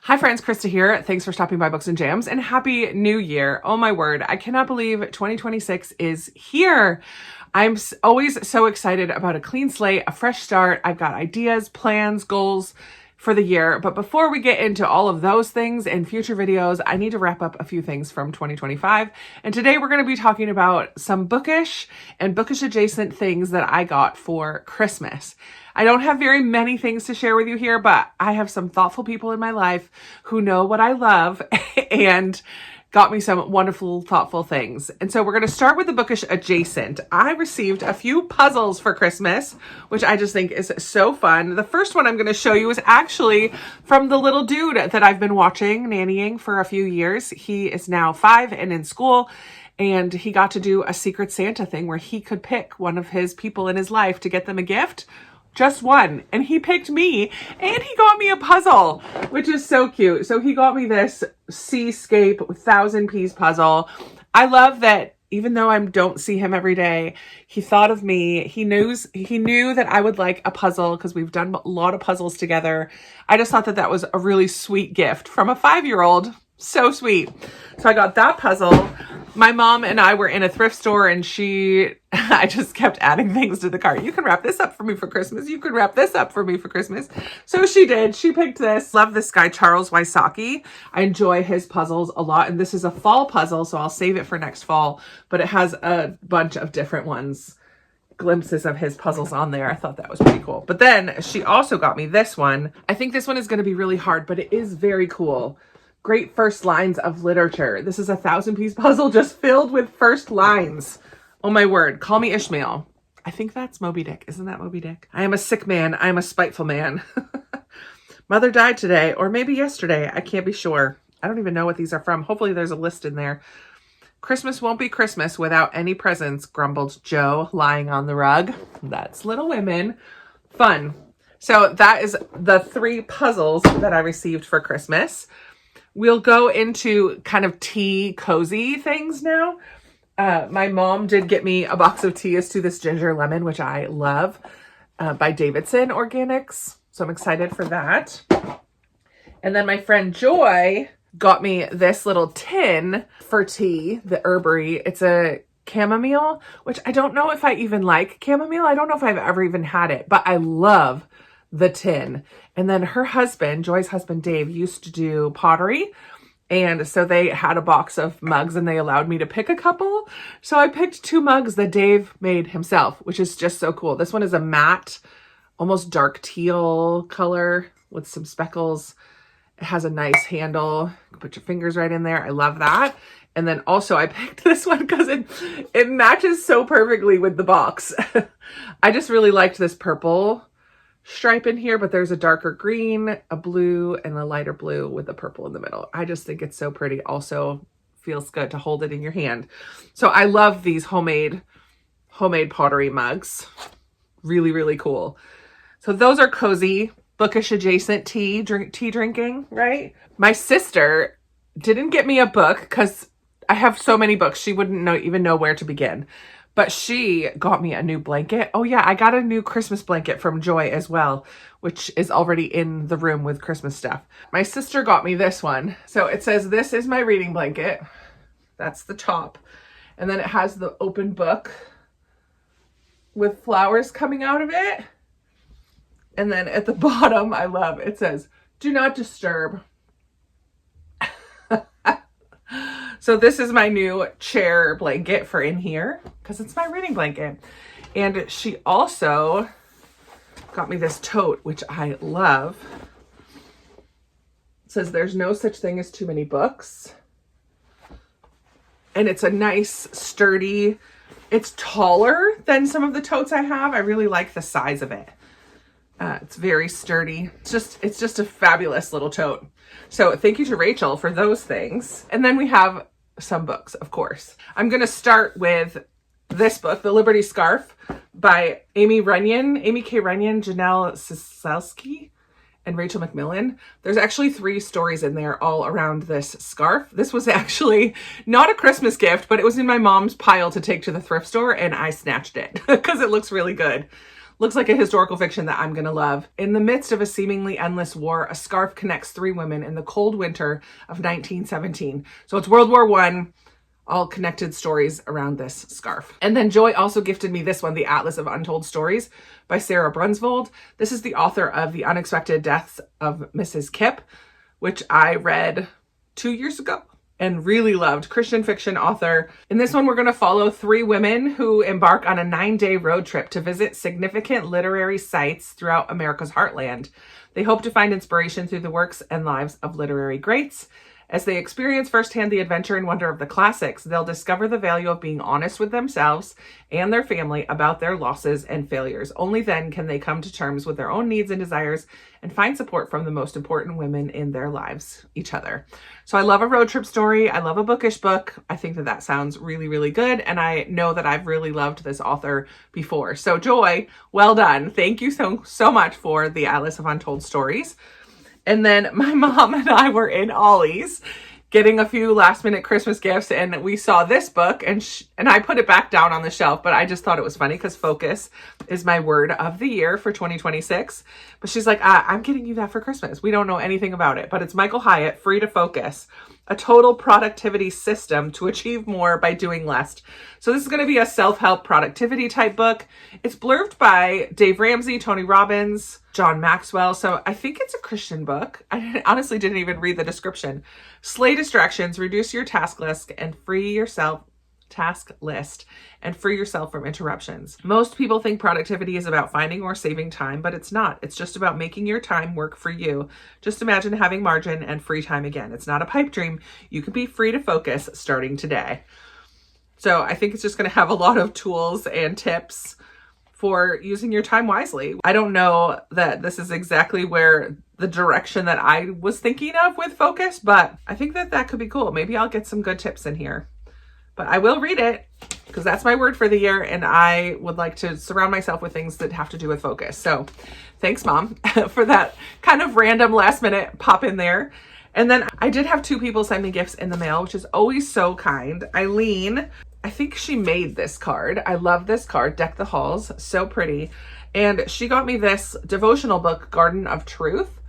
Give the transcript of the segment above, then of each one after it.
Hi friends, Krista here. Thanks for stopping by Books and Jams and Happy New Year. Oh my word, I cannot believe 2026 is here. I'm always so excited about a clean slate, a fresh start. I've got ideas, plans, goals for the year. But before we get into all of those things in future videos, I need to wrap up a few things from 2025. And today we're going to be talking about some bookish and bookish adjacent things that I got for Christmas. I don't have very many things to share with you here, but I have some thoughtful people in my life who know what I love and got me some wonderful, thoughtful things. And so we're going to start with the bookish adjacent. I received a few puzzles for Christmas, which I just think is so fun. The first one I'm going to show you is actually from the little dude that I've been watching, nannying for a few years. He is now 5 and in school. And he got to do a Secret Santa thing where he could pick one of his people in his life to get them a gift. Just one. And he picked me and he got me a puzzle, which is so cute. So he got me this seascape 1000-piece puzzle. I love that even though I don't see him every day, he thought of me. He knew that I would like a puzzle because we've done a lot of puzzles together. I just thought that that was a really sweet gift from a 5-year-old. So sweet. So I got that puzzle. My mom and I were in a thrift store and I just kept adding things to the cart. You can wrap this up for me for Christmas. You could wrap this up for me for Christmas. So she did. She picked this. Love this guy, Charles Wysocki. I enjoy his puzzles a lot. And this is a fall puzzle, so I'll save it for next fall. But it has a bunch of different ones, glimpses of his puzzles on there. I thought that was pretty cool. But then she also got me this one. I think this one is going to be really hard, but it is very cool. Great first lines of literature. This is a 1000-piece puzzle just filled with first lines. Oh my word. Call me Ishmael. I think that's Moby Dick. Isn't that Moby Dick? I am a sick man. I am a spiteful man. Mother died today, or maybe yesterday. I can't be sure. I don't even know what these are from. Hopefully there's a list in there. Christmas won't be Christmas without any presents, grumbled Joe, lying on the rug. That's Little Women. Fun. So that is the 3 puzzles that I received for Christmas. We'll go into kind of tea cozy things now. My mom did get me a box of tea as to this ginger lemon, which I love, by Davidson Organics. So I'm excited for that. And then my friend Joy got me this little tin for tea, the herbery. It's a chamomile, which I don't know if I even like chamomile. I don't know if I've ever even had it, but I love the tin. And then her husband, Joy's husband, Dave, used to do pottery. And so they had a box of mugs and they allowed me to pick a couple. So I picked 2 mugs that Dave made himself, which is just so cool. This one is a matte, almost dark teal color with some speckles. It has a nice handle. You can put your fingers right in there. I love that. And then also I picked this one because it matches so perfectly with the box. I just really liked this purple stripe in here, but there's a darker green, a blue, and a lighter blue with the purple in the middle. I just think it's so pretty. Also feels good to hold it in your hand. So I love these homemade pottery mugs. Really, really cool. So those are cozy, bookish adjacent tea drinking, right? My sister didn't get me a book because I have so many books. She wouldn't even know where to begin. But she got me a new blanket. Oh yeah, I got a new Christmas blanket from Joy as well, which is already in the room with Christmas stuff. My sister got me this one. So it says, "This is my reading blanket." That's the top. And then it has the open book with flowers coming out of it. And then at the bottom, I love, it says, "Do not disturb." So this is my new chair blanket for in here because it's my reading blanket. And she also got me this tote, which I love. It says, "There's no such thing as too many books." And it's a nice, sturdy, it's taller than some of the totes I have. I really like the size of it. It's very sturdy. It's just a fabulous little tote. So thank you to Rachel for those things. And then we have some books, of course. I'm going to start with this book, The Liberty Scarf by Amy K. Runyon, Janelle Siselski, and Rachel McMillan. There's actually 3 stories in there all around this scarf. This was actually not a Christmas gift, but it was in my mom's pile to take to the thrift store and I snatched it because it looks really good. Looks like a historical fiction that I'm going to love. In the midst of a seemingly endless war, a scarf connects three women in the cold winter of 1917. So it's World War I, all connected stories around this scarf. And then Joy also gifted me this one, The Atlas of Untold Stories by Sarah Brunsvold. This is the author of The Unexpected Deaths of Mrs. Kipp, which I read 2 years ago and really loved. Christian fiction author. In this one, we're going to follow three women who embark on a 9-day road trip to visit significant literary sites throughout America's heartland. They hope to find inspiration through the works and lives of literary greats. As they experience firsthand the adventure and wonder of the classics, they'll discover the value of being honest with themselves and their family about their losses and failures. Only then can they come to terms with their own needs and desires and find support from the most important women in their lives, each other. So I love a road trip story. I love a bookish book. I think that that sounds really, really good. And I know that I've really loved this author before. So Joy, well done. Thank you so much for The Atlas of Untold Stories. And then my mom and I were in Ollie's getting a few last minute Christmas gifts, and we saw this book, and I put it back down on the shelf, but I just thought it was funny because focus is my word of the year for 2026. But she's like, I'm getting you that for Christmas. We don't know anything about it, but it's Michael Hyatt, Free to Focus, a total productivity system to achieve more by doing less. So this is going to be a self-help productivity type book. It's blurbed by Dave Ramsey, Tony Robbins, John Maxwell. So I think it's a Christian book. I honestly didn't even read the description. Slay distractions, reduce your task list, and free yourself from interruptions. Most people think productivity is about finding or saving time, but it's not. It's just about making your time work for you. Just imagine having margin and free time again. It's not a pipe dream. You can be free to focus starting today. So I think it's just going to have a lot of tools and tips for using your time wisely. I don't know that this is exactly where the direction that I was thinking of with focus, but I think that that could be cool. Maybe I'll get some good tips in here. But I will read it because that's my word for the year, and I would like to surround myself with things that have to do with focus. So thanks, Mom, for that kind of random last minute pop in there. And then I did have 2 people send me gifts in the mail, which is always so kind. Eileen, I think she made this card. I love this card, Deck the Halls, so pretty. And she got me this devotional book, Garden of Truth.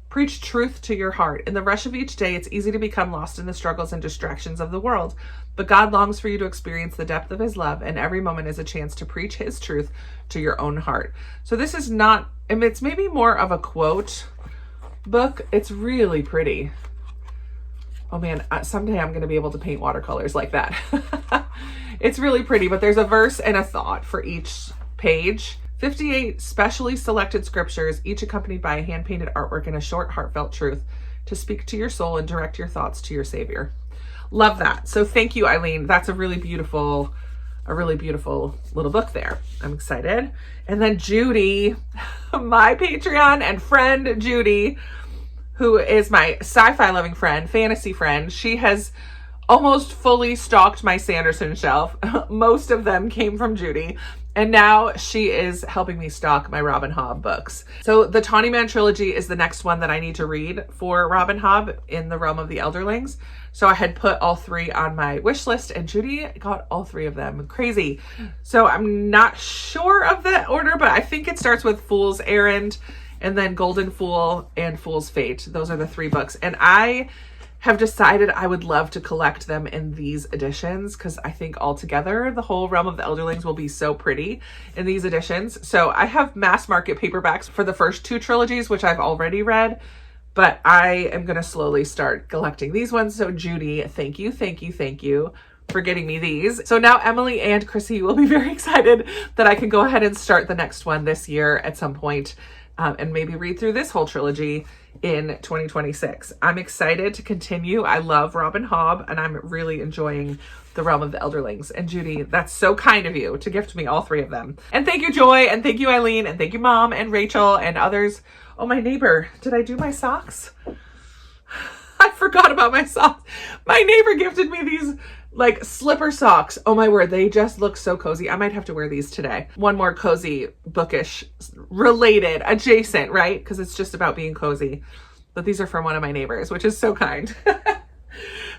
Preach truth to your heart. In the rush of each day, it's easy to become lost in the struggles and distractions of the world. But God longs for you to experience the depth of his love, and every moment is a chance to preach his truth to your own heart. So this is not, I mean, it's maybe more of a quote book. It's really pretty. Oh man, someday I'm going to be able to paint watercolors like that. It's really pretty, but there's a verse and a thought for each page. 58 specially selected scriptures, each accompanied by a hand-painted artwork and a short, heartfelt truth to speak to your soul and direct your thoughts to your Savior. Love that. So thank you, Eileen. That's a really beautiful little book there. I'm excited. And then Judy, my Patreon and friend Judy, who is my sci-fi loving friend, fantasy friend, she has almost fully stocked my Sanderson shelf. Most of them came from Judy. And now she is helping me stock my Robin Hobb books. So the Tawny Man trilogy is the next one that I need to read for Robin Hobb in the realm of the Elderlings. So I had put all 3 on my wish list, and Judy got all 3 of them. Crazy. So I'm not sure of the order, but I think it starts with Fool's Errand, and then Golden Fool and Fool's Fate. Those are the 3 books. And I have decided I would love to collect them in these editions because I think altogether the whole realm of the Elderlings will be so pretty in these editions. So I have mass market paperbacks for the first 2 trilogies, which I've already read, but I am going to slowly start collecting these ones. So Judy, thank you for getting me these. So now Emily and Chrissy will be very excited that I can go ahead and start the next one this year at some point, and maybe read through this whole trilogy in 2026. I'm excited to continue. I love Robin Hobb, and I'm really enjoying the realm of the Elderlings. And Judy, that's so kind of you to gift me all 3 of them. And thank you, Joy, and thank you, Eileen, and thank you, Mom, and Rachel, and others. Oh, my neighbor, did I do my socks? I forgot about my socks. My neighbor gifted me these like slipper socks. Oh my word, they just look so cozy. I might have to wear these today. One more cozy, bookish, related, adjacent, right? Because it's just about being cozy. But these are from one of my neighbors, which is so kind.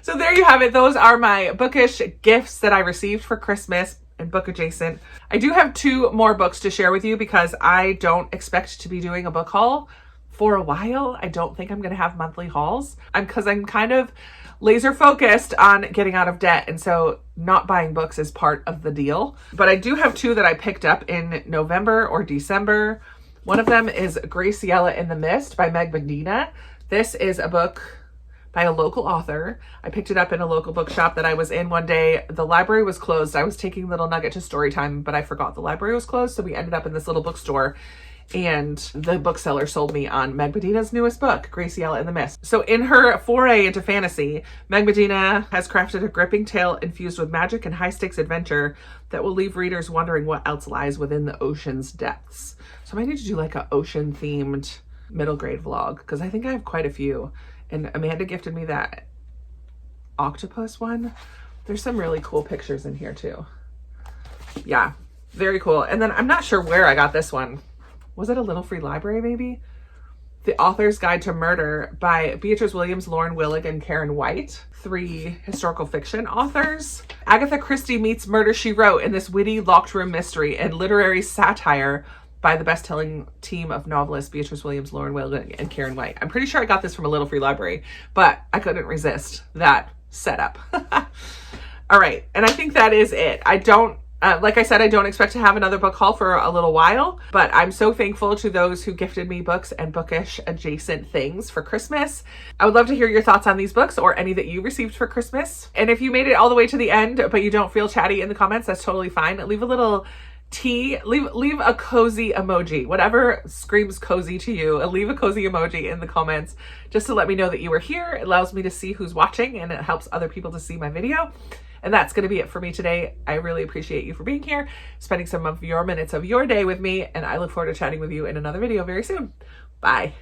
So there you have it. Those are my bookish gifts that I received for Christmas. and book adjacent. I do have 2 more books to share with you because I don't expect to be doing a book haul for a while. I don't think I'm going to have monthly hauls. Because I'm kind of laser focused on getting out of debt. And so not buying books is part of the deal. But I do have 2 that I picked up in November or December. One of them is Graciela in the Mist by Meg Medina. This is a book by a local author. I picked it up in a local bookshop that I was in one day. The library was closed. I was taking Little Nugget to story time, but I forgot the library was closed. So we ended up in this little bookstore, and the bookseller sold me on Meg Medina's newest book, Graciela in the Mist. So in her foray into fantasy, Meg Medina has crafted a gripping tale infused with magic and high-stakes adventure that will leave readers wondering what else lies within the ocean's depths. So I might need to do like an ocean-themed middle grade vlog, because I think I have quite a few. And Amanda gifted me that octopus one. There's some really cool pictures in here too. Yeah, very cool. And then I'm not sure where I got this one. Was it a Little Free Library maybe? The Author's Guide to Murder by Beatrice Williams, Lauren Willig, and Karen White. 3 historical fiction authors. Agatha Christie meets Murder, She Wrote in this witty locked room mystery and literary satire by the best-selling team of novelists Beatrice Williams, Lauren Willig, and Karen White. I'm pretty sure I got this from a Little Free Library, but I couldn't resist that setup. All right, and I think that is it. I don't, like I said, I don't expect to have another book haul for a little while, but I'm so thankful to those who gifted me books and bookish adjacent things for Christmas. I would love to hear your thoughts on these books or any that you received for Christmas. And if you made it all the way to the end, but you don't feel chatty in the comments, that's totally fine. Leave a little leave a cozy emoji, whatever screams cozy to you. Leave a cozy emoji in the comments just to let me know that you were here. It allows me to see who's watching, and it helps other people to see my video. And that's going to be it for me today. I really appreciate you for being here, spending some of your minutes of your day with me, and I look forward to chatting with you in another video very soon. Bye.